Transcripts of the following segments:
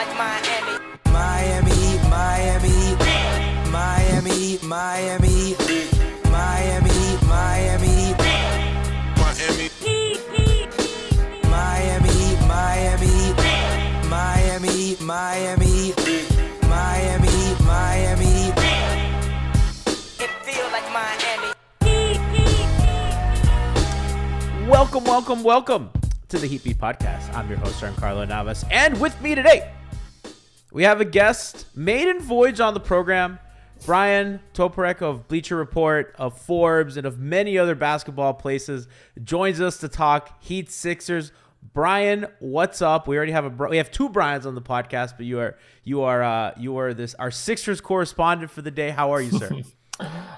like Miami. Miami, Miami, Miami, Miami, Miami, Miami, Miami, Miami, Miami, Miami, Miami, Miami, Miami. It feels like Miami. Welcome to the Heat Beat Podcast. I'm your host, Giancarlo Navas, and with me today, we have a guest, maiden voyage on the program, Bryan Toporek of Bleacher Report, of Forbes, and of many other basketball places, joins us to talk Heat Sixers. Bryan, what's up? We have two Bryans on the podcast, but you are our Sixers correspondent for the day. How are you, sir?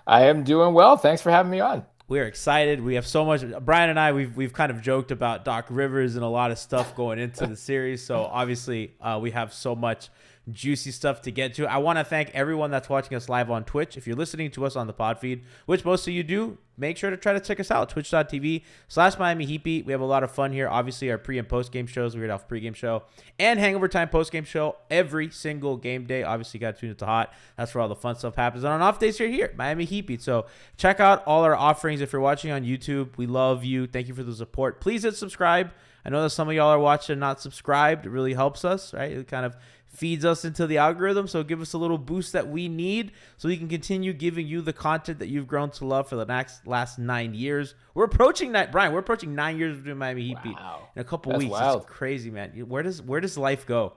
I am doing well. Thanks for having me on. We're excited. We have so much. Bryan and I, we've kind of joked about Doc Rivers and a lot of stuff going into the series. So obviously, we have so much juicy stuff to get to. I want to thank everyone that's watching us live on Twitch. If you're listening to us on the pod feed, which most of you do, make sure to try to check us out. Twitch.tv/Miami Heat Beat. We have a lot of fun here. Obviously, our pre and post game shows. We read off pregame show and Hangover Time postgame show every single game day. Obviously, you got to tune into Hot. That's where all the fun stuff happens. And on off days, you're here, Miami Heat Beat. So check out all our offerings. If you're watching on YouTube, we love you. Thank you for the support. Please hit subscribe. I know that some of y'all are watching and not subscribed. It really helps us, right? It kind of feeds us into the algorithm, so give us a little boost that we need so we can continue giving you the content that you've grown to love for the last 9 years. We're approaching that, Bryan. We're approaching 9 years of doing Miami Heat Beat in a couple weeks. Wild. It's crazy, man. Where does life go?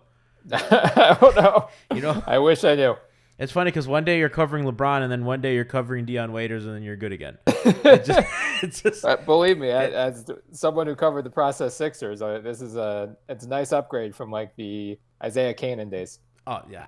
I don't know. I wish I knew. It's funny because one day you're covering LeBron, and then one day you're covering Dion Waiters, and then you're good again. It's just believe me, as someone who covered the process Sixers, it's a nice upgrade from like the Isaiah Canaan days. Oh, yeah.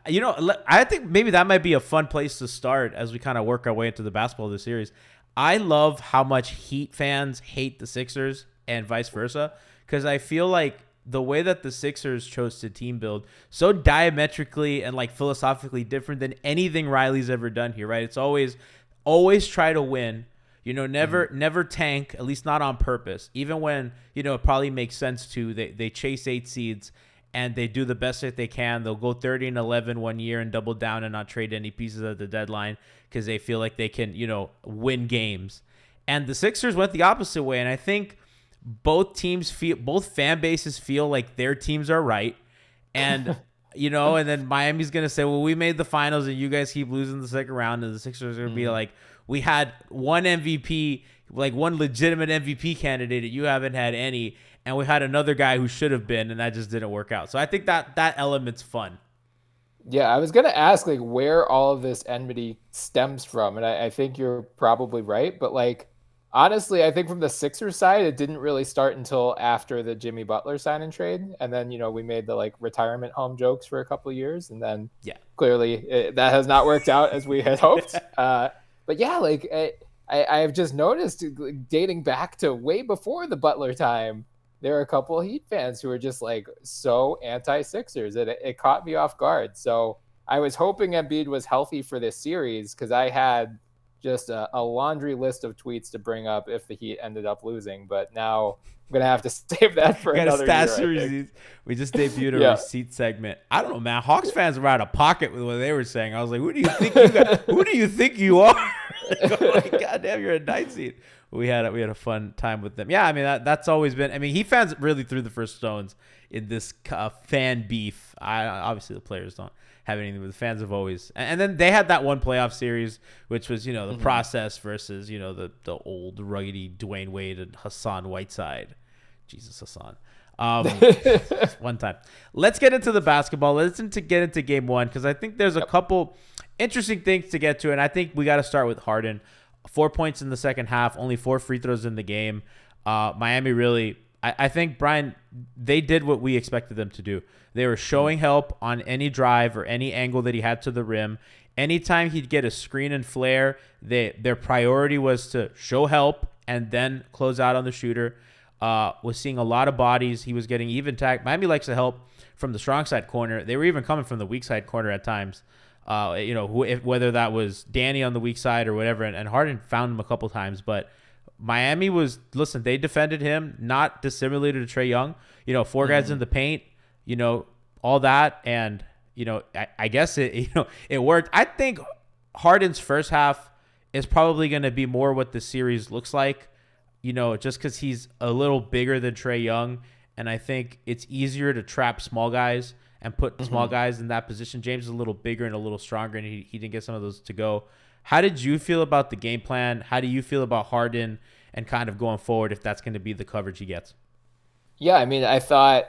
I think maybe that might be a fun place to start as we kind of work our way into the basketball of the series. I love how much Heat fans hate the Sixers and vice versa, because I feel like the way that the Sixers chose to team build so diametrically and like philosophically different than anything Riley's ever done here, right? It's always try to win, never tank, at least not on purpose. Even when, it probably makes sense to, they chase 8 seeds and they do the best that they can. They'll go 30-11 one year and double down and not trade any pieces at the deadline because they feel like they can, win games. And the Sixers went the opposite way. And I think both fan bases feel like their teams are right. And, and then Miami's going to say, well, we made the finals and you guys keep losing the second round. And the Sixers are going to be like, we had one MVP, like one legitimate MVP candidate, and you haven't had any. And we had another guy who should have been, and that just didn't work out. So I think that element's fun. Yeah, I was going to ask like where all of this enmity stems from. And I think you're probably right. But like, honestly, I think from the Sixers side, it didn't really start until after the Jimmy Butler sign and trade. And then, we made the like retirement home jokes for a couple of years. And then clearly that has not worked out as we had hoped. But yeah, like I've just noticed dating back to way before the Butler time, there are a couple of Heat fans who are just like so anti-Sixers. It caught me off guard. So I was hoping Embiid was healthy for this series because I had just a laundry list of tweets to bring up if the Heat ended up losing. But now I'm going to have to save that for another year. We just debuted a receipt segment. I don't know, man. Hawks fans were out of pocket with what they were saying. I was like, who do you think you are? Like, God damn, you're a 9 seed. We had a fun time with them. Yeah, I mean, that's always been – I mean, Heat fans really threw the first stones in this fan beef. Obviously, the players don't have anything, but the fans have always – and then they had that one playoff series, which was, the process versus, the old ruggedy Dwayne Wade and Hassan Whiteside. Jesus, Hassan. One time. Let's get into the basketball. Let's get into game one because I think there's a couple interesting things to get to, and I think we got to start with Harden. 4 points in the second half, only 4 free throws in the game. Miami really, I think, Bryan, they did what we expected them to do. They were showing help on any drive or any angle that he had to the rim. Anytime he'd get a screen and flare, their priority was to show help and then close out on the shooter. Was seeing a lot of bodies. He was getting even tagged. Miami likes to help from the strong side corner. They were even coming from the weak side corner at times. Whether that was Danny on the weak side or whatever, and Harden found him a couple times, but Miami they defended him, not dissimilar to Trae Young. 4 guys in the paint, all that, and I guess it worked. I think Harden's first half is probably going to be more what the series looks like, just because he's a little bigger than Trae Young, and I think it's easier to trap small guys and put small guys in that position. James is a little bigger and a little stronger, and he didn't get some of those to go. How did you feel about the game plan? How do you feel about Harden and kind of going forward if that's going to be the coverage he gets? Yeah, I mean, I thought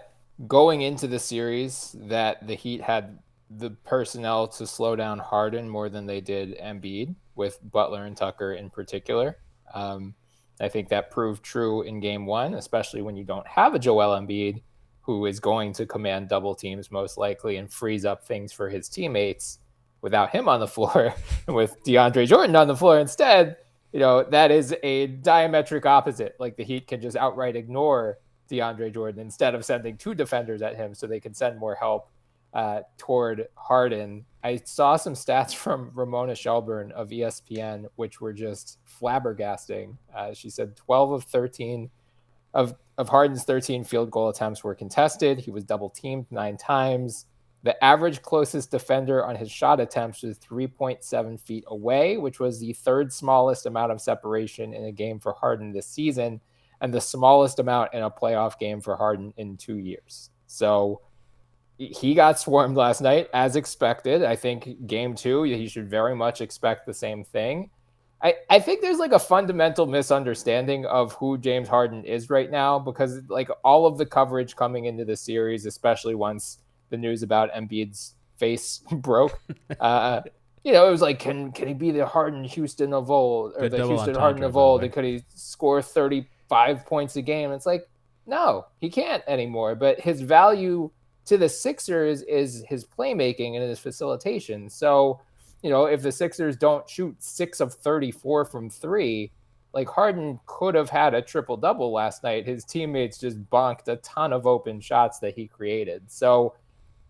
going into the series that the Heat had the personnel to slow down Harden more than they did Embiid, with Butler and Tucker in particular. I think that proved true in game one, especially when you don't have a Joel Embiid who is going to command double teams most likely and freeze up things for his teammates without him on the floor. And with DeAndre Jordan on the floor instead, that is a diametric opposite. Like, the Heat can just outright ignore DeAndre Jordan instead of sending two defenders at him so they can send more help toward Harden. I saw some stats from Ramona Shelburne of ESPN, which were just flabbergasting. She said 12 of 13 of Harden's 13 field goal attempts were contested. He was double teamed 9 times. The average closest defender on his shot attempts was 3.7 feet away, which was the third smallest amount of separation in a game for Harden this season, and the smallest amount in a playoff game for Harden in 2 years. So he got swarmed last night, as expected. I think game 2, he should very much expect the same thing. I think there's like a fundamental misunderstanding of who James Harden is right now, because like all of the coverage coming into the series, especially once the news about Embiid's face broke, it was like, can he be the Harden Houston of old, or the Houston Harden of old? And could he score 35 points a game? It's like, no, he can't anymore. But his value to the Sixers is his playmaking and his facilitation. So, if the Sixers don't shoot 6 of 34 from 3, like, Harden could have had a triple-double last night. His teammates just bonked a ton of open shots that he created. So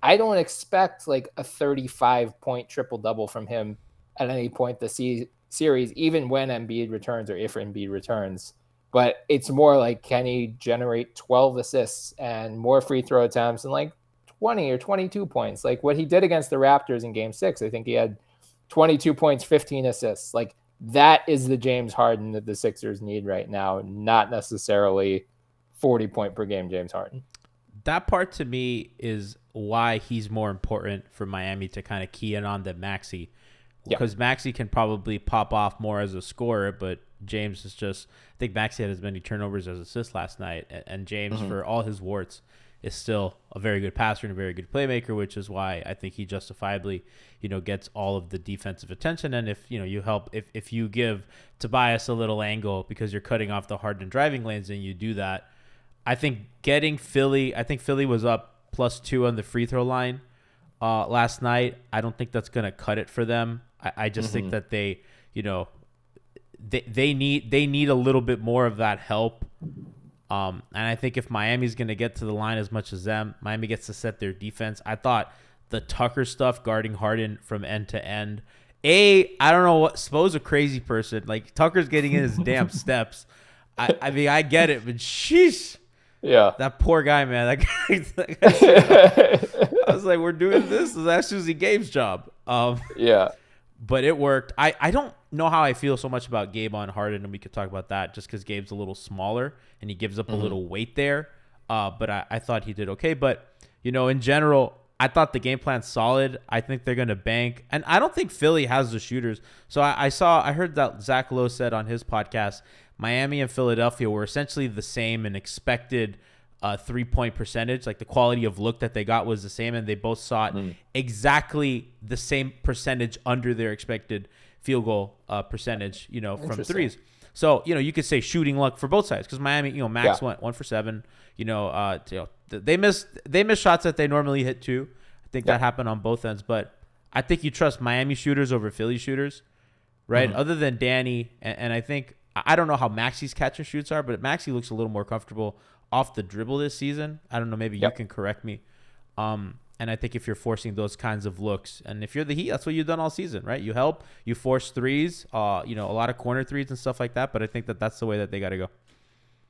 I don't expect like a 35-point triple-double from him at any point this series, even when Embiid returns or if Embiid returns. But it's more like, can he generate 12 assists and more free throw attempts and like 20 or 22 points? Like what he did against the Raptors in game 6, I think he had 22 points, 15 assists. Like, that is the James Harden that the Sixers need right now, not necessarily 40-point per game James Harden. That part to me is why he's more important for Miami to kind of key in on than Maxey. Because Maxey can probably pop off more as a scorer, but James is just, I think Maxey had as many turnovers as assists last night. And James, for all his warts, is still a very good passer and a very good playmaker, which is why I think he justifiably, gets all of the defensive attention. And if, you help, if you give Tobias a little angle because you're cutting off the Harden driving lanes and you do that, I think Philly was up +2 on the free throw line last night. I don't think that's going to cut it for them. I just think that they need a little bit more of that help. And I think if Miami's going to get to the line as much as them, Miami gets to set their defense. I thought the Tucker stuff guarding Harden from end to end. I don't know what, Spo's a crazy person. Like, Tucker's getting in his damn steps. I mean, I get it, but sheesh. Yeah. That poor guy, man. That guy, I was like, we're doing this? That's Susie Gabe's job. Yeah. But it worked. I don't know how I feel so much about Gabe on Harden, and we could talk about that just because Gabe's a little smaller and he gives up a little weight there. But I thought he did okay. But, in general, I thought the game plan's solid. I think they're going to bank. And I don't think Philly has the shooters. So I heard that Zach Lowe said on his podcast, Miami and Philadelphia were essentially the same in expected 3-point percentage. Like, the quality of look that they got was the same, and they both shot exactly the same percentage under their expected field goal percentage, from threes. So, you could say shooting luck for both sides, because Miami, Max went 1 for 7. They missed shots that they normally hit too. I think that happened on both ends, but I think you trust Miami shooters over Philly shooters, right? Other than Danny, and I think, I don't know how Maxey's catch and shoots are, but Maxey looks a little more comfortable off the dribble this season. I don't know, maybe you can correct me. And I think if you're forcing those kinds of looks, and if you're the Heat, that's what you've done all season, right? You help, you force threes, a lot of corner threes and stuff like that. But I think that's the way that they got to go.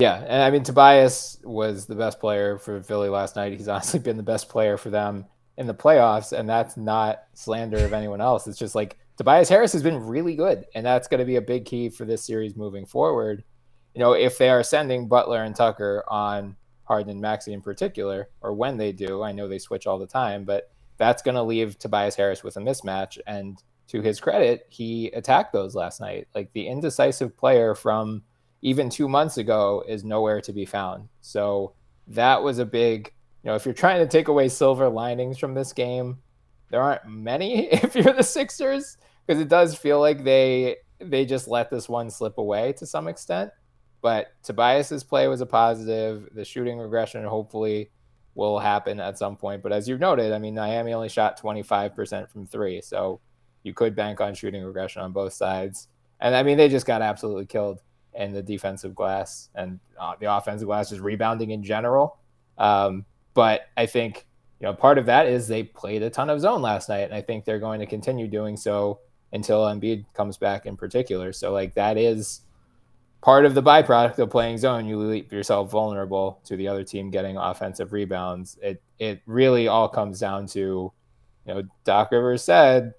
Yeah, and I mean, Tobias was the best player for Philly last night. He's honestly been the best player for them in the playoffs, and that's not slander of anyone else. It's just like Tobias Harris has been really good, and that's going to be a big key for this series moving forward. If they are sending Butler and Tucker on Harden and Maxey in particular, or when they do, I know they switch all the time, but that's going to leave Tobias Harris with a mismatch. And to his credit, he attacked those last night. Like the indecisive player from even 2 months ago is nowhere to be found. So that was a big, if you're trying to take away silver linings from this game, there aren't many if you're the Sixers, because it does feel like they just let this one slip away to some extent. But Tobias's play was a positive. The shooting regression hopefully will happen at some point. But as you've noted, I mean, Miami only shot 25% from three. So you could bank on shooting regression on both sides. And I mean, they just got absolutely killed in the defensive glass, and the offensive glass is rebounding in general. But I think, part of that is they played a ton of zone last night. And I think they're going to continue doing so until Embiid comes back in particular. So like that is part of the byproduct of playing zone. You leave yourself vulnerable to the other team getting offensive rebounds. It really all comes down to, Doc Rivers said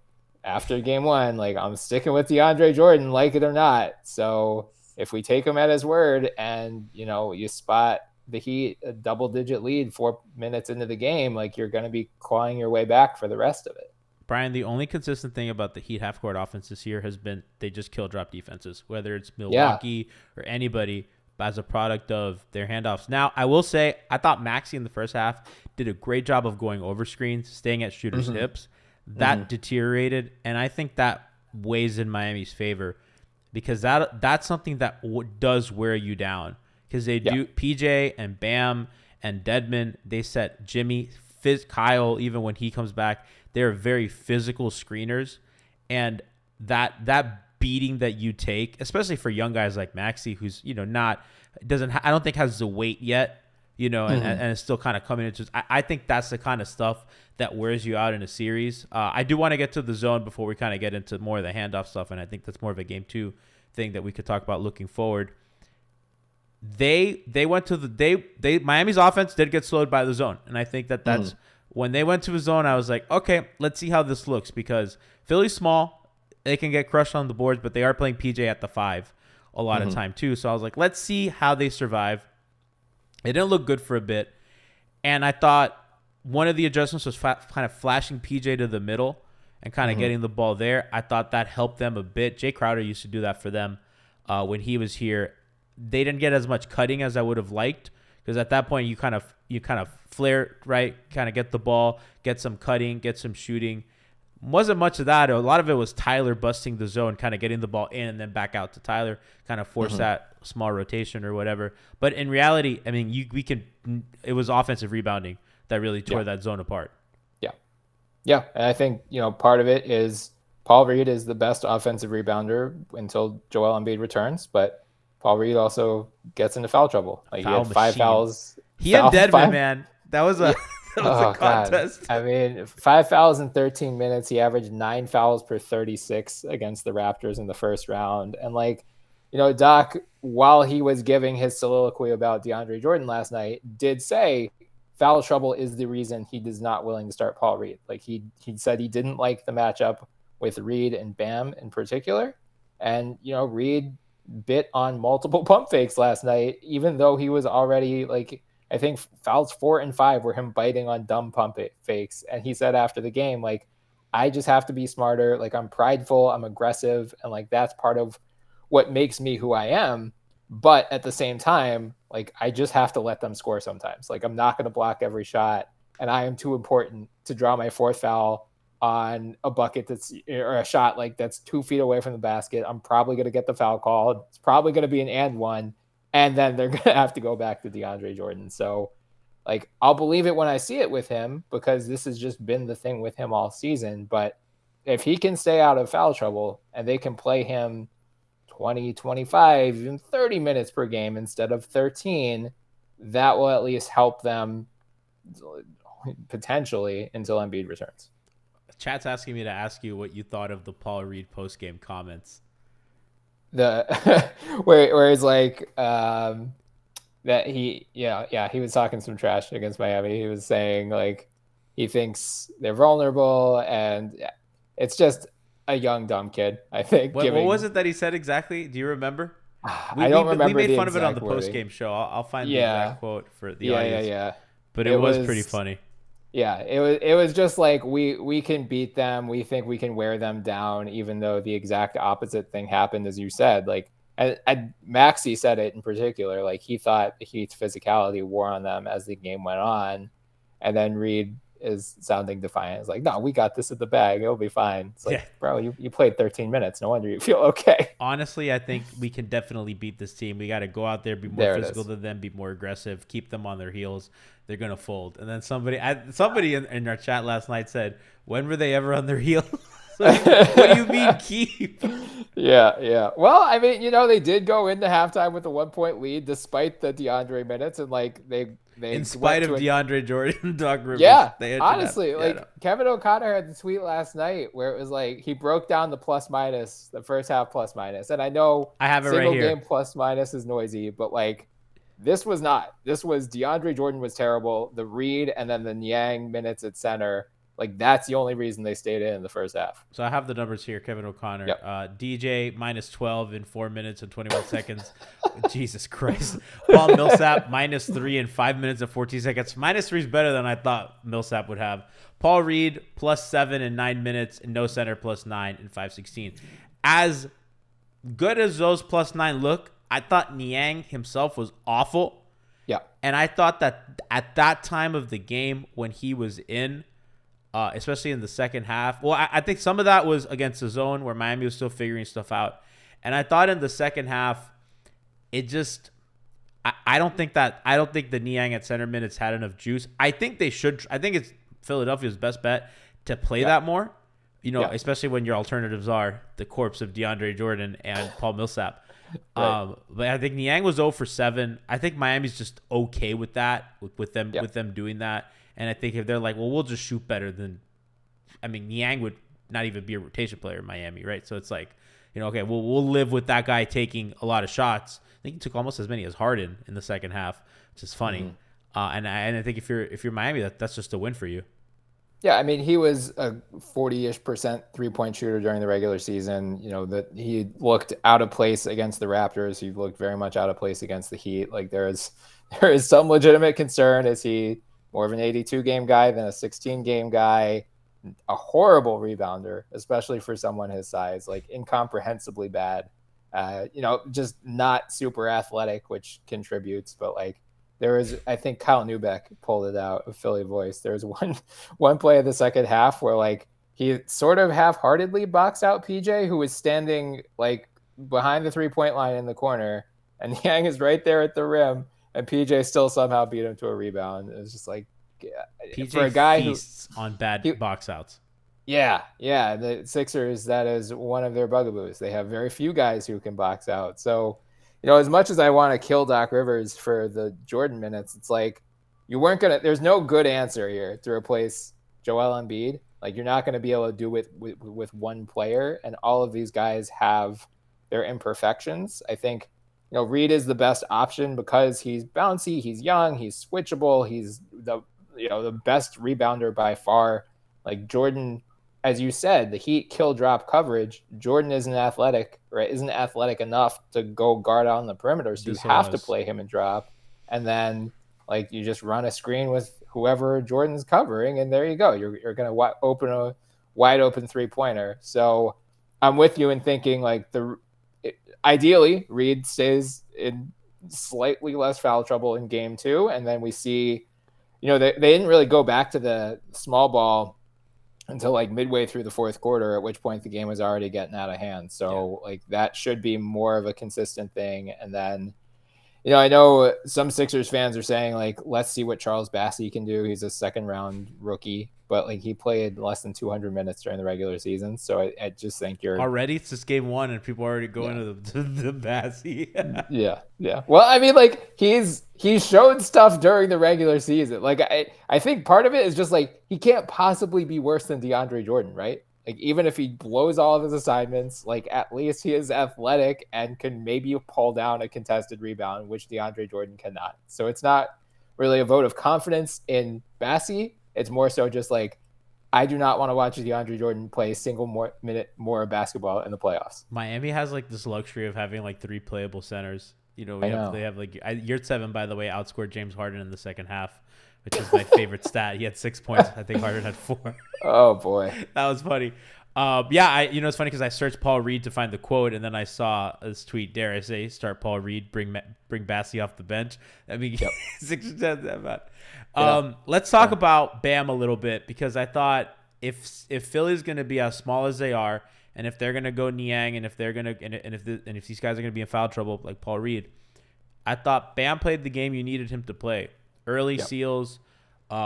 after game one, like, I'm sticking with DeAndre Jordan, like it or not. So if we take him at his word and, you spot the Heat a double-digit lead 4 minutes into the game, like you're going to be clawing your way back for the rest of it. Brian, the only consistent thing about the Heat half-court offense this year has been they just kill drop defenses, whether it's Milwaukee or anybody, as a product of their handoffs. Now, I will say, I thought Maxey in the first half did a great job of going over screens, staying at shooters' hips. That deteriorated, and I think that weighs in Miami's favor because that's something that does wear you down because they do. PJ and Bam and Dedmon, they set Jimmy, Kyle, even when he comes back, they're very physical screeners, and that beating that you take, especially for young guys like Maxey, who's I don't think has the weight yet, and it's still kind of coming into. I think that's the kind of stuff that wears you out in a series. I do want to get to the zone before we kind of get into more of the handoff stuff, and I think that's more of a game 2 thing that we could talk about looking forward. They went to Miami's offense did get slowed by the zone, and I think that's when they went to a zone. I was like, okay, let's see how this looks because Philly's small, they can get crushed on the boards, but they are playing PJ at the 5 a lot of time too. So I was like, let's see how they survive. It didn't look good for a bit, and I thought one of the adjustments was kind of flashing PJ to the middle and kind of getting the ball there. I thought that helped them a bit. Jay Crowder used to do that for them when he was here. They didn't get as much cutting as I would have liked because at that point you kind of flare, right? Kind of get the ball, get some cutting, get some shooting. Wasn't much of that. A lot of it was Tyler busting the zone, kind of getting the ball in and then back out to Tyler, kind of force that small rotation or whatever. But in reality, I mean, it was offensive rebounding that really tore that zone apart. Yeah. And I think, part of it is Paul Reed is the best offensive rebounder until Joel Embiid returns, but Paul Reed also gets into foul trouble. Like he had 5 fouls. He and Dedmon, man. That was a contest. God. I mean, 5 fouls in 13 minutes. He averaged 9 fouls per 36 against the Raptors in the first round. And Doc, while he was giving his soliloquy about DeAndre Jordan last night, did say foul trouble is the reason he is not willing to start Paul Reed. Like he said he didn't like the matchup with Reed and Bam in particular. And, Reed bit on multiple pump fakes last night, even though he was already I think fouls 4 and 5 were him biting on dumb pump fakes. And he said after the game, I just have to be smarter. I'm prideful, I'm aggressive. And that's part of what makes me who I am. But at the same time, I just have to let them score sometimes. I'm not going to block every shot. And I am too important to draw my 4th foul on a bucket or a shot that's 2 feet away from the basket. I'm probably going to get the foul called. It's probably going to be an and one. And then they're going to have to go back to DeAndre Jordan. So I'll believe it when I see it with him because this has just been the thing with him all season. But if he can stay out of foul trouble and they can play him 20, 25, even 30 minutes per game instead of 13, that will at least help them potentially until Embiid returns. Chat's asking me to ask you what you thought of the Paul Reed post-game comments. Where he's like, that he was talking some trash against Miami. He was saying like he thinks they're vulnerable, and it's just a young dumb kid. I think. What was it that he said exactly? Do you remember? I don't remember. We made the fun of it on the exact Postgame Show. I'll find the Yeah. exact quote for the audience. Yeah. But it was pretty funny. Yeah, it was just like we can beat them. We think we can wear them down, even though the exact opposite thing happened, as you said. Like, and Maxey said it in particular. Like he thought the Heat's physicality wore on them as the game went on, and then Reed is sounding defiant. It's like, no, we got this in the bag. It'll be fine. It's like, bro, you played 13 minutes. No wonder you feel okay. Honestly, I think we can definitely beat this team. We got to go out there, be more physical than them, be more aggressive, keep them on their heels. They're going to fold. And then somebody in our chat last night said, when were they ever on their heels? What do you mean keep? Yeah. Well, I mean, they did go into halftime with a 1-point lead despite the DeAndre minutes, and like they in spite of DeAndre Jordan, Doc Rivers. Yeah, honestly, Kevin O'Connor had the tweet last night where it was like he broke down the plus minus, the first half plus minus, and I know I have it single right here. Game plus minus is noisy, but like this was not. This was DeAndre Jordan was terrible. The Reed and then the Niang minutes at center. Like, that's the only reason they stayed in the first half. So I have the numbers here. Kevin O'Connor. Yep. DJ minus 12 in 4 minutes and 21 seconds. Jesus Christ. Paul Millsap minus 3 in 5 minutes and 14 seconds. Minus 3 is better than I thought Millsap would have. Paul Reed plus 7 in 9 minutes and no center plus 9 in 5:16. As good as those plus 9 look, I thought Niang himself was awful. Yeah. And I thought that at that time of the game when he was in, especially in the second half. Well, I think some of that was against the zone where Miami was still figuring stuff out. And I thought in the second half, it just I don't think the Niang at center minutes had enough juice. I think they should. I think it's Philadelphia's best bet to play that more. Especially when your alternatives are the corpse of DeAndre Jordan and Paul Millsap. Right. But I think Niang was 0 for 7. I think Miami's just okay with that, with them doing that. And I think if they're like, well, we'll just shoot better than, Niang would not even be a rotation player in Miami, right? So it's like, okay, we'll live with that guy taking a lot of shots. I think he took almost as many as Harden in the second half, which is funny. Mm-hmm. And I think if you're Miami, that's just a win for you. Yeah, he was a 40-ish% 3-point shooter during the regular season. That he looked out of place against the Raptors. He looked very much out of place against the Heat. Like there is some legitimate concern. Is he more of an 82-game guy than a 16-game guy? A horrible rebounder, especially for someone his size, like incomprehensibly bad. Just not super athletic, which contributes. But like there was, I think Kyle Neubeck pulled it out of Philly Voice. There was one play of the second half where like he sort of half-heartedly boxed out PJ, who was standing like behind the 3-point line in the corner, and Niang is right there at the rim. And PJ still somehow beat him to a rebound. It was just like, PJ for a guy feasts on bad box outs. Yeah. The Sixers, that is one of their bugaboos. They have very few guys who can box out. So, as much as I want to kill Doc Rivers for the Jordan minutes, it's like there's no good answer here to replace Joel Embiid. Like you're not going to be able to do it with one player, and all of these guys have their imperfections. I think Reed is the best option because he's bouncy, he's young, he's switchable, he's the best rebounder by far. Like Jordan, as you said, the Heat kill drop coverage. Jordan isn't athletic enough to go guard on the perimeter, so you have to play him and drop, and then like you just run a screen with whoever Jordan's covering, and there you go. You're gonna open a wide open 3-pointer. So I'm with you in thinking like ideally, Reed stays in slightly less foul trouble in game 2. And then we see, they didn't really go back to the small ball until like midway through the fourth quarter, at which point the game was already getting out of hand. So like that should be more of a consistent thing. And then, I know some Sixers fans are saying like, let's see what Charles Bassey can do. He's a 2nd-round rookie, but like he played less than 200 minutes during the regular season. So I just think you're already, it's just game 1 and people are already going to the Bassey. Yeah. Well, like he showed stuff during the regular season. Like I think part of it is just like, he can't possibly be worse than DeAndre Jordan, right? Like, even if he blows all of his assignments, like, at least he is athletic and can maybe pull down a contested rebound, which DeAndre Jordan cannot. So it's not really a vote of confidence in Bassey. It's more so just like, I do not want to watch DeAndre Jordan play a single minute more basketball in the playoffs. Miami has like this luxury of having like 3 playable centers. You know, they have like Yurt-7, by the way, outscored James Harden in the second half, which is my favorite stat. He had 6 points. I think Harden had 4. Oh boy, that was funny. It's funny because I searched Paul Reed to find the quote, and then I saw this tweet. Dare I say, start Paul Reed, bring Bassey off the bench. I mean, yep. 6 or 10. That bad. Let's talk about Bam a little bit, because I thought if Philly's going to be as small as they are, and if they're going to go Niang, and if they're going to and if these guys are going to be in foul trouble like Paul Reed, I thought Bam played the game you needed him to play. Early steals.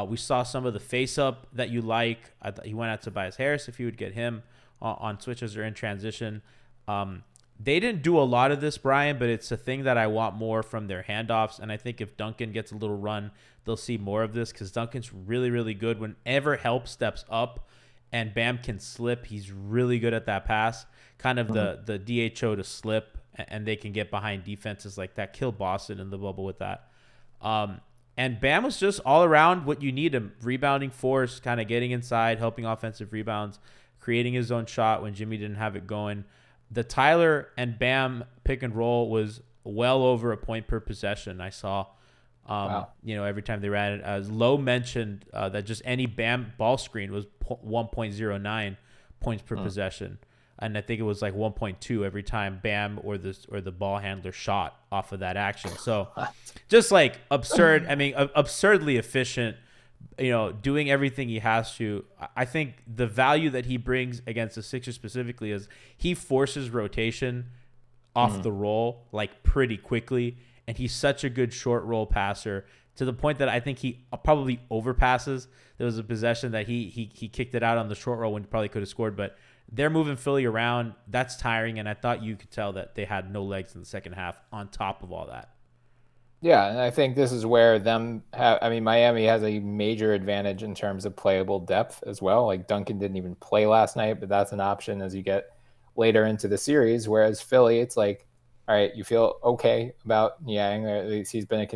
We saw some of the face-up that you like. I thought he went out to Tobias Harris if he would get him on switches or in transition. They didn't do a lot of this, Bryan, but it's a thing that I want more from their handoffs. And I think if Duncan gets a little run, they'll see more of this, because Duncan's really, really good. Whenever help steps up and Bam can slip, he's really good at that pass. Kind of the DHO to slip, and they can get behind defenses like that. Killed Boston in the bubble with that. And Bam was just all around what you need him. Rebounding force, kind of getting inside, helping offensive rebounds, creating his own shot when Jimmy didn't have it going. The Tyler and Bam pick and roll was well over a point per possession. I saw, wow. Every time they ran it. As Lowe mentioned, that just any Bam ball screen was 1.09 points per possession. And I think it was like 1.2 every time Bam or the ball handler shot off of that action. So just like absurd. I mean, absurdly efficient, doing everything he has to. I think the value that he brings against the Sixers specifically is he forces rotation off the roll like pretty quickly. And he's such a good short roll passer, to the point that I think he probably overpasses. There was a possession that he kicked it out on the short roll when he probably could have scored, but they're moving Philly around. That's tiring, and I thought you could tell that they had no legs in the second half on top of all that. Yeah, and I think this is where Miami has a major advantage in terms of playable depth as well. Like, Duncan didn't even play last night, but that's an option as you get later into the series, whereas Philly, it's like, all right, you feel okay about Niang, or at least he's been a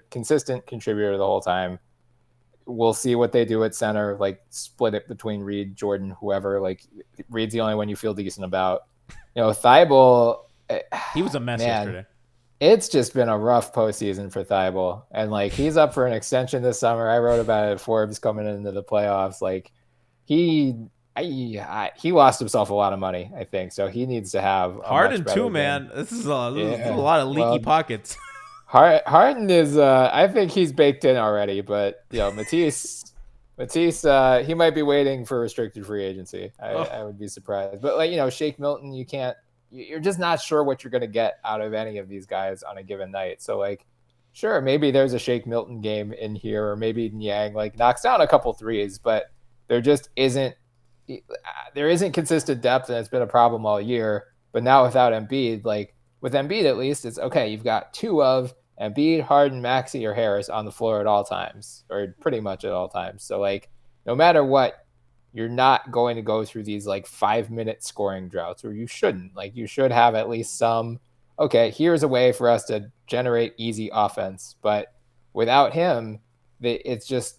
consistent contributor the whole time. We'll see what they do at center, like split it between Reed, Jordan, whoever. Like, Reed's the only one you feel decent about. Thibault, he was a mess yesterday. It's just been a rough postseason for Thibault, and like, he's up for an extension this summer. I wrote about it at Forbes coming into the playoffs. Like, he lost himself a lot of money, I think. So he needs to have Harden too, man. This is a lot of leaky pockets. Harden is, I think he's baked in already, but Matisse, he might be waiting for restricted free agency. I would be surprised. But like, Shake Milton, you're just not sure what you're going to get out of any of these guys on a given night. So like, sure, maybe there's a Shake Milton game in here, or maybe Niang like knocks down a couple threes, but there isn't consistent depth, and it's been a problem all year. But now without Embiid, like with Embiid, at least it's okay. You've got 2 of Embiid, Harden, Maxey, or Harris on the floor at all times, or pretty much at all times. So like, no matter what, you're not going to go through these like 5-minute scoring droughts, or you shouldn't. Like, you should have at least some, okay, here's a way for us to generate easy offense. But without him, it's just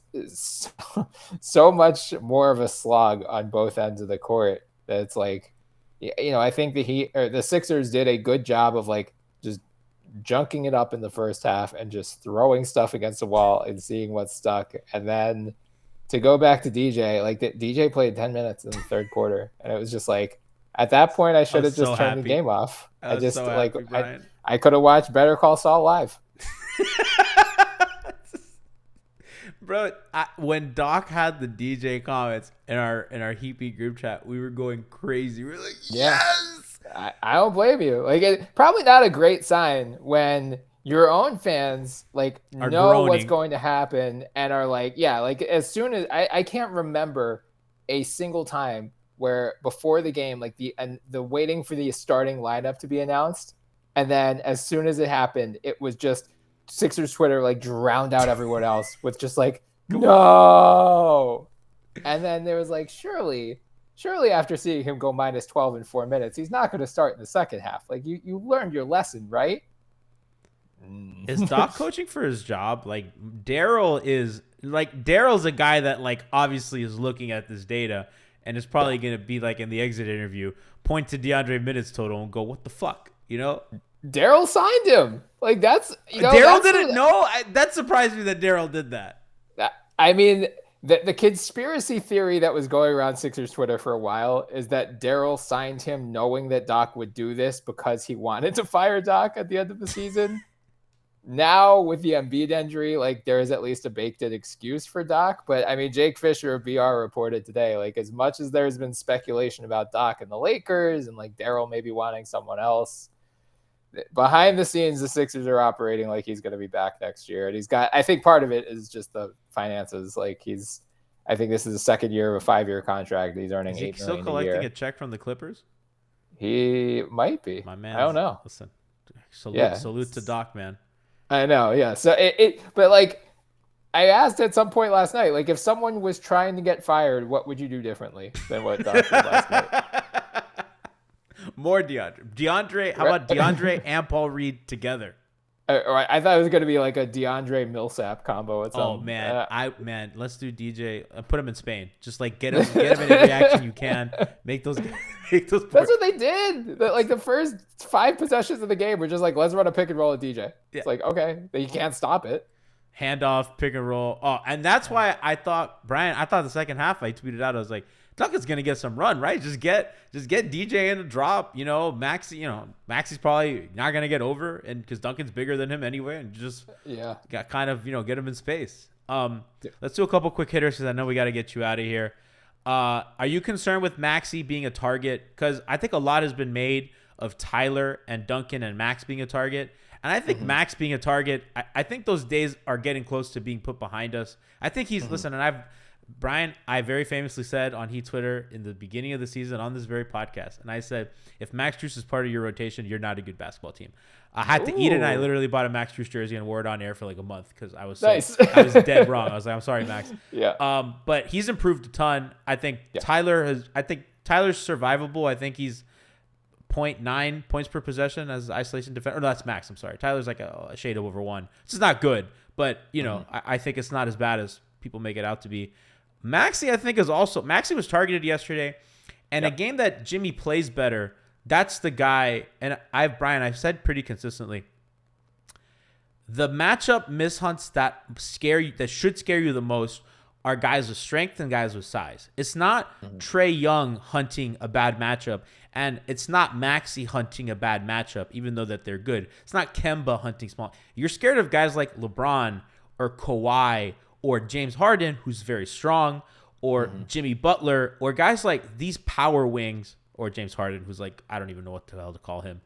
so much more of a slog on both ends of the court that it's like, I think the Sixers did a good job of like just junking it up in the first half and just throwing stuff against the wall and seeing what stuck. And then to go back to DJ, like DJ played 10 minutes in the third quarter. And it was just like, at that point, I should have just turned the game off. I could have watched Better Call Saul live. Bro, when Doc had the DJ comments in our Heapy group chat, we were going crazy. We were like, yes! I don't blame you. Like, it's probably not a great sign when your own fans like know groaning. What's going to happen and are like, yeah, like as soon as I can't remember a single time where before the game, like the waiting for the starting lineup to be announced, and then as soon as it happened, it was just Sixers Twitter like drowned out everyone else with just like, no. And then there was like, surely surely after seeing him go minus 12 in 4 minutes, he's not going to start in the second half. Like you learned your lesson, right? Is Doc coaching for his job? Like Daryl's a guy that like obviously is looking at this data and is probably going to be like in the exit interview, point to DeAndre minutes total and go, what the fuck? You know? Daryl signed him. Like that's, Daryl didn't know. That surprised me that Daryl did that. I mean, the conspiracy theory that was going around Sixers Twitter for a while is that Daryl signed him knowing that Doc would do this because he wanted to fire Doc at the end of the season. Now with the Embiid injury, like there is at least a baked-in excuse for Doc. But I mean, Jake Fisher of BR reported today, like as much as there's been speculation about Doc and the Lakers and like Daryl maybe wanting someone else, behind the scenes, the Sixers are operating like he's going to be back next year. And I think part of it is just the finances. Like I think this is the second year of a 5-year contract. He's earning $8 million a year. Is he still collecting a check from the Clippers? He might be. My man. I don't know. Listen, salute to Doc, man. I know. Yeah. So but like I asked at some point last night, like if someone was trying to get fired, what would you do differently than what Doc did last night? More DeAndre. How about DeAndre and Paul Reed together? I thought it was going to be like a DeAndre Millsap combo. Oh man, let's do DJ. Put him in Spain. Just like get him in every action you can. Make those. That's what they did. Like the first 5 possessions of the game were just like, let's run a pick and roll at DJ. Yeah. It's like, okay, you can't stop it. Handoff, pick and roll. Oh, and that's why I thought the second half I tweeted out, I was like, Duncan's gonna get some run, right? Just get DJ in the drop. Maxey's probably not gonna get over, and because Duncan's bigger than him anyway, and just got kind of get him in space. Let's do a couple quick hitters because I know we got to get you out of here. Are you concerned with Maxey being a target? Because I think a lot has been made of Tyler and Duncan and Max being a target. And I think Max being a target, I think those days are getting close to being put behind us. I think he's, listen, and Bryan, I very famously said on Heat Twitter in the beginning of the season on this very podcast, and I said, if Max Strus is part of your rotation, you're not a good basketball team. I had to eat it, and I literally bought a Max Strus jersey and wore it on air for like a month because I was I was dead wrong. I was like, I'm sorry, Max. Yeah. But he's improved a ton. I think Tyler's survivable. I think he's 0.9 points per possession as isolation defender. Oh, no, that's Max. I'm sorry. Tyler's like a shade of over 1. This is not good, but I think it's not as bad as people make it out to be. Maxey, I think, Maxey was targeted yesterday, and a game that Jimmy plays better, that's the guy, and I've said pretty consistently, the matchup mishunts that should scare you the most are guys with strength and guys with size. It's not Trae Young hunting a bad matchup, and it's not Maxey hunting a bad matchup, even though that they're good. It's not Kemba hunting small. You're scared of guys like LeBron or Kawhi or James Harden, who's very strong, or Jimmy Butler, or guys like these power wings, or James Harden, who's like, I don't even know what the hell to call him.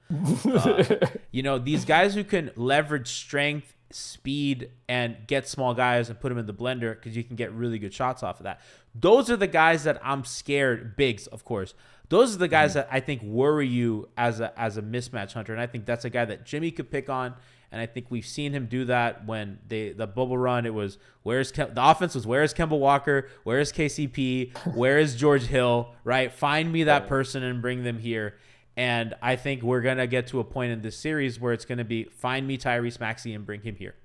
These guys who can leverage strength, speed, and get small guys and put them in the blender because you can get really good shots off of that. Those are the guys that I'm scared, bigs, of course. Those are the guys that I think worry you as a mismatch hunter, and I think that's a guy that Jimmy could pick on. And I think we've seen him do that when the bubble run. It was the offense was where is Kemba Walker, where is KCP, where is George Hill, right? Find me that person and bring them here. And I think we're gonna get to a point in this series where it's gonna be find me Tyrese Maxey and bring him here.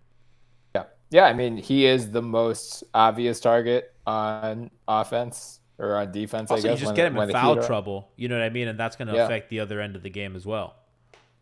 Yeah. I mean, he is the most obvious target on offense or on defense. Also, I guess you just get him in foul trouble. You know what I mean? And that's gonna affect the other end of the game as well.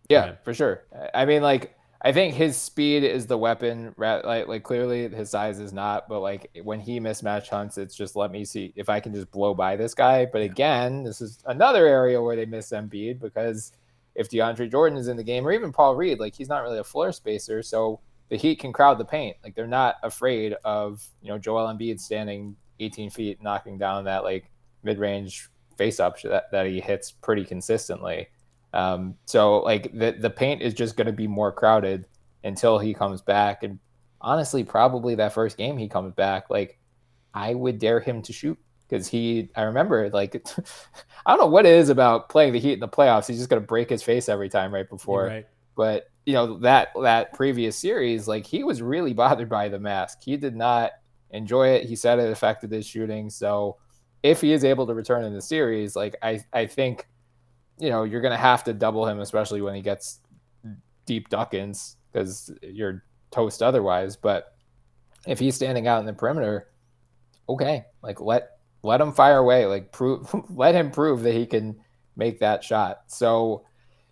Yeah, for sure. I mean, like, I think his speed is the weapon. Like clearly his size is not, but like when he mismatch hunts, it's just let me see if I can just blow by this guy. But again, this is another area where they miss Embiid because if DeAndre Jordan is in the game or even Paul Reed, like he's not really a floor spacer, so the Heat can crowd the paint. Like they're not afraid of Joel Embiid standing 18 feet, knocking down that like mid-range face-up that he hits pretty consistently. So like the paint is just going to be more crowded until he comes back. And honestly, probably that first game he comes back, like I would dare him to shoot because I remember like, I don't know what it is about playing the Heat in the playoffs. He's just going to break his face every time right before. Right. But that previous series, like he was really bothered by the mask. He did not enjoy it. He said it affected his shooting. So if he is able to return in the series, like I think, you're going to have to double him, especially when he gets deep duck-ins, because you're toast otherwise. But if he's standing out in the perimeter, okay, like let him fire away, like let him prove that he can make that shot. So,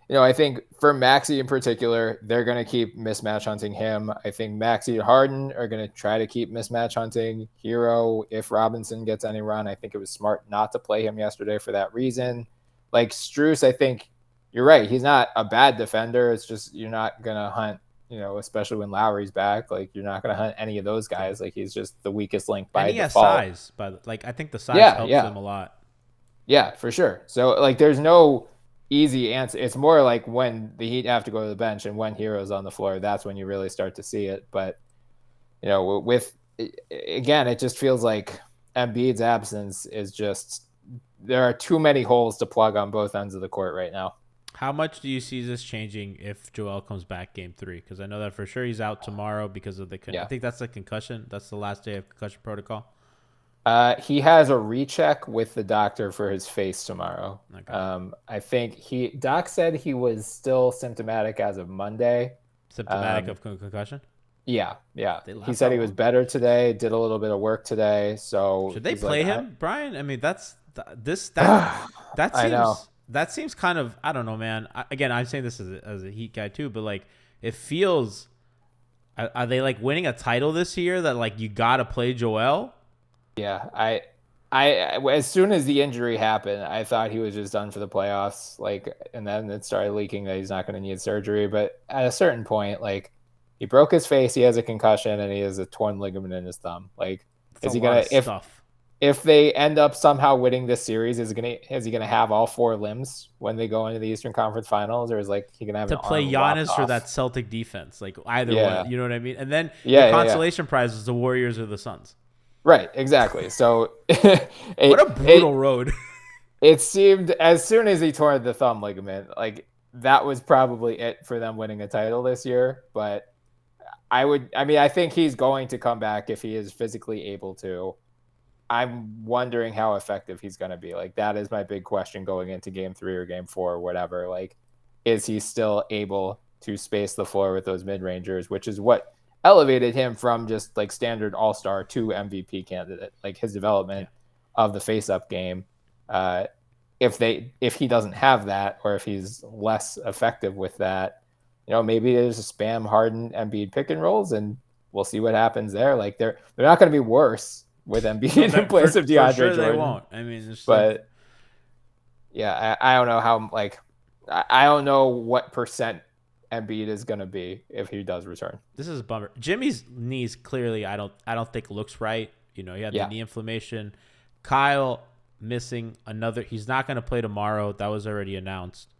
I think for Maxey in particular, they're going to keep mismatch hunting him. I think Maxey and Harden are going to try to keep mismatch hunting Herro. If Robinson gets any run, I think it was smart not to play him yesterday for that reason. Like Strus, I think you're right. He's not a bad defender. It's just you're not going to hunt, especially when Lowry's back. Like you're not going to hunt any of those guys. Like he's just the weakest link by and he default. has size, but like I think the size helps him a lot. Yeah, for sure. So like there's no easy answer. It's more like when the Heat have to go to the bench and when Herro's on the floor, that's when you really start to see it. But again, it just feels like Embiid's absence is just, there are too many holes to plug on both ends of the court right now. How much do you see this changing if Joel comes back game 3? Because I know that for sure he's out tomorrow because of I think that's the concussion. That's the last day of concussion protocol. He has a recheck with the doctor for his face tomorrow. Okay. I think Doc said he was still symptomatic as of Monday. Symptomatic of concussion? Yeah. He said he was better today, did a little bit of work today. So should they play him, Brian? I mean, that seems that seems kind of, I don't know, man. Again, I'm saying this as a Heat guy too, but like it feels, are they like winning a title this year that like you got to play Joel? Yeah, I as soon as the injury happened, I thought he was just done for the playoffs. Like, and then it started leaking that he's not going to need surgery. But at a certain point, like, he broke his face, he has a concussion, and he has a torn ligament in his thumb. Like, That's is he gonna if they end up somehow winning this series, is he gonna have all 4 limbs when they go into the Eastern Conference Finals, or is like he gonna have to play Giannis or that Celtic defense? Like either one, you know what I mean? And then the consolation prize is the Warriors or the Suns. Right, exactly. So what a brutal road. It seemed as soon as he tore the thumb ligament, like that was probably it for them winning a title this year. But I think he's going to come back if he is physically able to. I'm wondering how effective he's going to be. Like that is my big question going into game 3 or game 4 or whatever. Like, is he still able to space the floor with those mid-rangers, which is what elevated him from just like standard all-star to MVP candidate, like his development of the face-up game. If he doesn't have that, or if he's less effective with that, maybe there's a spam Harden Embiid pick and rolls, and we'll see what happens there. Like they're not going to be worse with Embiid in place of DeAndre for sure Jordan. They won't. I mean, but I don't know how, like, I don't know what percent Embiid is going to be if he does return. This is a bummer. Jimmy's knees clearly I don't think looks right. He had the knee inflammation. Kyle missing another. He's not going to play tomorrow. That was already announced.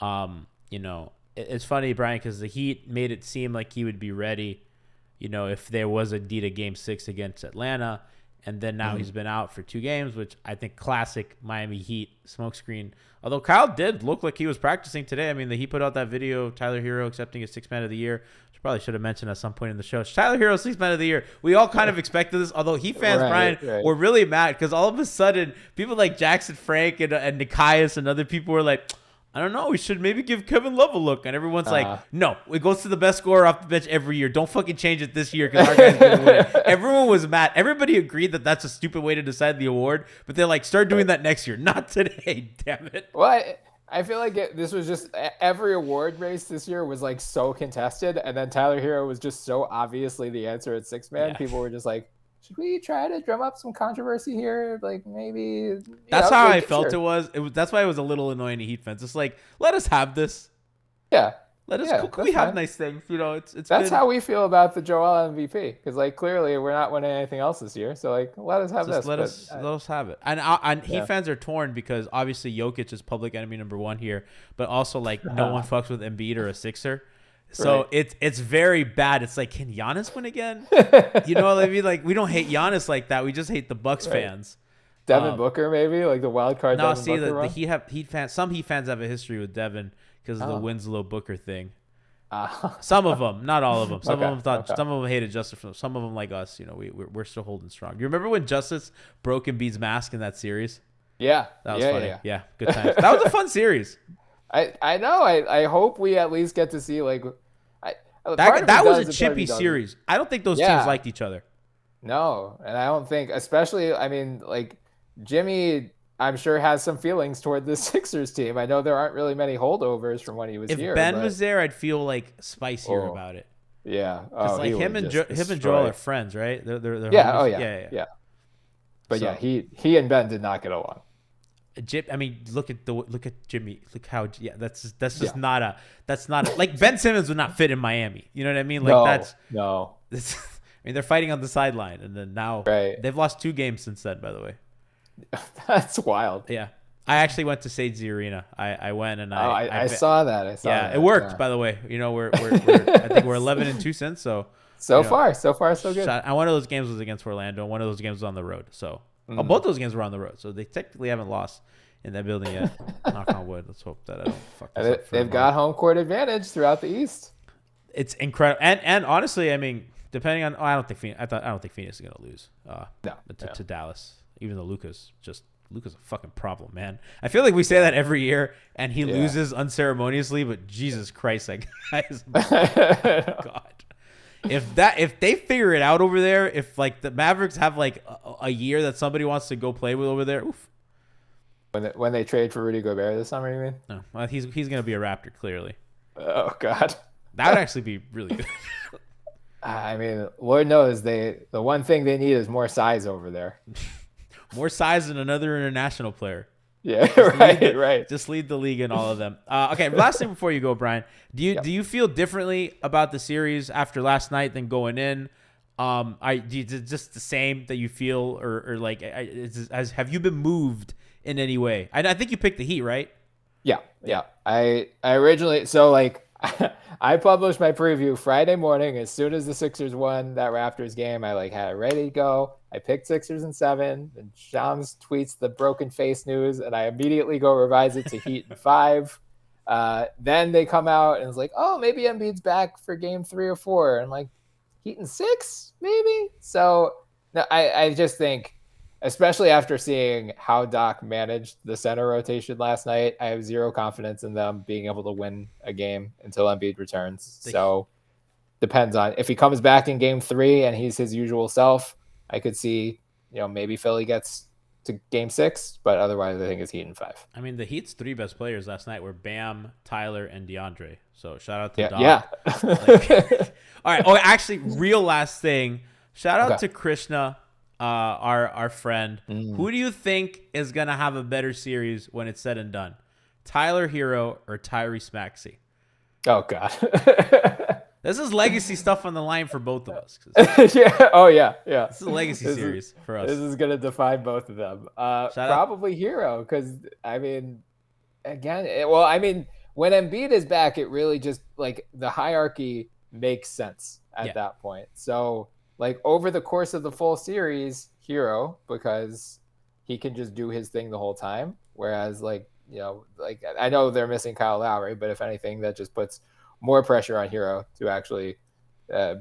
It's funny, Brian, because the Heat made it seem like he would be ready, if there was indeed a game 6 against Atlanta. And then now he's been out for 2 games, which I think classic Miami Heat smokescreen. Although Kyle did look like he was practicing today. I mean, he put out that video of Tyler Herro accepting his 6th man of the year, which probably should have mentioned at some point in the show. Tyler Herro, 6th man of the year. We all kind of expected this, although Heat fans, Brian, were really mad because all of a sudden people like Jackson Frank and Nikias and other people were like, I don't know, we should maybe give Kevin Love a look. And everyone's like, no, it goes to the best scorer off the bench every year. Don't fucking change it this year because our guy's going to win it. Everyone was mad. Everybody agreed that that's a stupid way to decide the award. But they're like, start doing that next year. Not today, damn it. Well, I feel like this was just every award race this year was like so contested. And then Tyler Herro was just so obviously the answer at 6th man. Yeah. People were just like, should we try to drum up some controversy here? Like maybe that's how I felt. Sure. That's why it was a little annoying to Heat fans. It's like, let us have this. Yeah. Can we have nice things? That's how we feel about the Joel MVP. Because like clearly we're not winning anything else this year. So like let us have this. Let us have it. And Heat fans are torn because obviously Jokic is public enemy number 1 here, but also like no one fucks with Embiid or a Sixer. So it's very bad. It's like, can Giannis win again? You know what I mean? Like, we don't hate Giannis like that. We just hate the Bucks fans. Devin Booker, maybe like the wild card. No, Devin Booker the Heat fans. Some Heat fans have a history with Devin because of the Winslow Booker thing. Some of them, not all of them. Some Okay, of them thought. okay. Some of them hated Justice. Some of them, like us, we're still holding strong. You remember when Justice broke Embiid's mask in that series? Yeah, That was yeah, funny. yeah. Yeah, good times. That was a fun series. I know. I hope we at least get to see like. That was a chippy series. I don't think those teams liked each other. No, and I don't think, especially, I mean, like Jimmy, I'm sure has some feelings toward the Sixers team. I know there aren't really many holdovers from when he was here. If Ben was there, I'd feel like spicier about it. Yeah, because like him and Joel are friends, right? They're yeah, homies. Yeah. But yeah, he and Ben did not get along. I mean, look at Jimmy. Look how that's just not a like Ben Simmons would not fit in Miami. You know what I mean? Like no. I mean, they're fighting on the sideline, and then now they've lost 2 games since then. By the way, that's wild. Yeah, I actually went to Sage Arena. I went and I saw that. I saw that. It worked. Yeah. By the way, we're I think we're 11-2 since. So far so good. And one of those games was against Orlando. One of those games was on the road. So both those games were on the road. So they technically haven't lost in that building yet. Knock on wood. Let's hope that I don't fuck this up. They've got home court advantage throughout the East. It's incredible. And honestly, I mean, depending on, I don't think Phoenix is gonna lose. To Dallas, even though Luka's a fucking problem, man. I feel like we say that every year, and he loses unceremoniously. But Jesus Christ, that guy is God. If they figure it out over there, if like the Mavericks have like a year that somebody wants to go play with over there, oof. When they trade for Rudy Gobert this summer, you mean? No, well, he's gonna be a Raptor clearly. Oh God, that would actually be really good. I mean, Lord knows the one thing they need is more size over there. More size than another international player. Yeah, right. Just lead the league in all of them. Okay, last thing before you go, Brian. Do you feel differently about the series after last night than going in? Just the same that you feel, or like, have you been moved in any way? I think you picked the Heat, right? Yeah. I originally, so like I published my preview Friday morning as soon as the Sixers won that Raptors game. I like had it ready to go. I picked Sixers in 7, and Shams tweets the broken face news, and I immediately go revise it to Heat in 5. Then they come out and it's like, oh, maybe Embiid's back for game 3 or 4. And I'm like, Heat in 6, maybe? So no, I just think, especially after seeing how Doc managed the center rotation last night, I have zero confidence in them being able to win a game until Embiid returns. So depends on if he comes back in game 3 and he's his usual self. I could see, maybe Philly gets to game 6, but otherwise I think it's Heat in 5. I mean, the Heat's 3 best players last night were Bam, Tyler, and DeAndre. So shout out to Doc. Yeah. All right. Oh, actually, real last thing. Shout out to Krishna, our friend. Who do you think is gonna have a better series when it's said and done? Tyler Herro or Tyrese Maxey? Oh God. This is legacy stuff on the line for both of us. Yeah. Oh yeah. This is a legacy series for us. This is gonna define both of them. Probably Herro, because I mean, again, when Embiid is back, it really just like the hierarchy makes sense at that point. So like over the course of the full series, Herro, because he can just do his thing the whole time. Whereas like I know they're missing Kyle Lowry, but if anything, that just puts more pressure on Herro to actually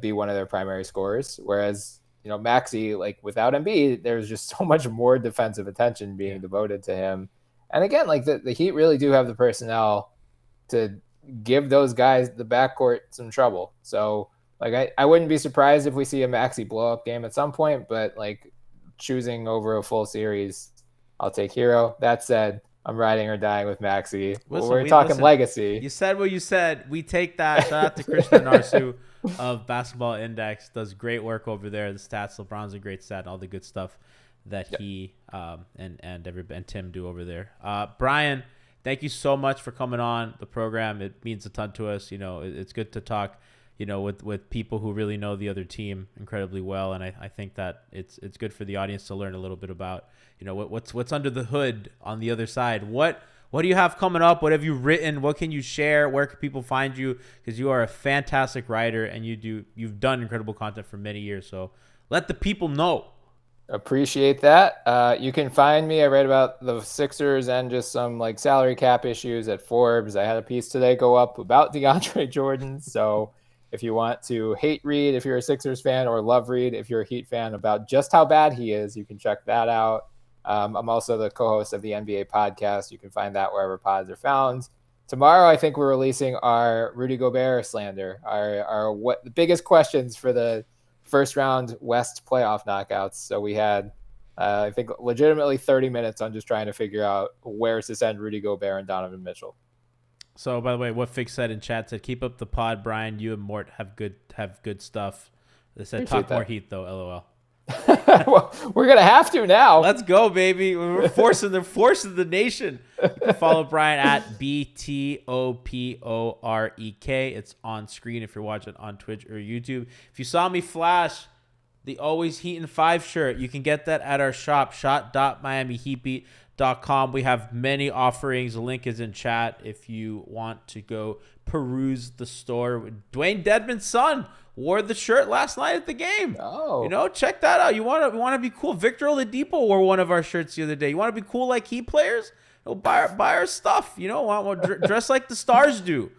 be one of their primary scorers. Whereas, Maxey, like without Embiid, there's just so much more defensive attention being devoted to him. And again, like the Heat really do have the personnel to give those guys the backcourt some trouble. So like I wouldn't be surprised if we see a Maxey blow up game at some point, but like choosing over a full series, I'll take Herro. That said, I'm riding or dying with Maxey. We're talking legacy. You said what you said. We take that. Shout out to Christian Narsu of Basketball Index. Does great work over there. The stats, LeBron's a great stat, and all the good stuff that he and Tim do over there. Bryan, thank you so much for coming on the program. It means a ton to us. It's good to talk, with people who really know the other team incredibly well. And I think that it's good for the audience to learn a little bit about, what's under the hood on the other side. What do you have coming up? What have you written? What can you share? Where can people find you? Because you are a fantastic writer and you've done incredible content for many years. So let the people know. Appreciate that. You can find me. I write about the Sixers and just some like salary cap issues at Forbes. I had a piece today go up about DeAndre Jordan. So if you want to hate read if you're a Sixers fan, or love read if you're a Heat fan, about just how bad he is, you can check that out. I'm also the co-host of the NBA podcast. You can find that wherever pods are found. Tomorrow, I think we're releasing our Rudy Gobert slander, our what the biggest questions for the first round West playoff knockouts. So we had, I think, legitimately 30 minutes on just trying to figure out where to send Rudy Gobert and Donovan Mitchell. So, by the way, what Fix said in chat said, keep up the pod, Brian. You and Mort have good stuff. They said, Appreciate talk that. more Heat, though, LOL. Well, we're going to have to now. Let's go, baby. We're forcing the nation. You can follow Brian at BTOPOREK. It's on screen if you're watching on Twitch or YouTube. If you saw me flash the Always Heat in 5 shirt, you can get that at our shop, shop.miamiheatbeat.com. We have many offerings. The link is in chat if you want to go peruse the store. Dwayne Dedman's son wore the shirt last night at the game. Oh. Check that out. You want to be cool. Victor Oladipo wore one of our shirts the other day. You want to be cool like Heat players? Buy our stuff. Dress like the stars do.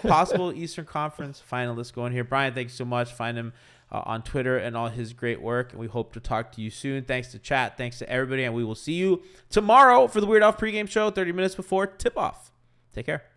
Possible Eastern Conference finalists going here. Brian, thanks so much. Find him on Twitter and all his great work. And we hope to talk to you soon. Thanks to chat. Thanks to everybody. And we will see you tomorrow for the Weird Off pregame show, 30 minutes before tip-off. Take care.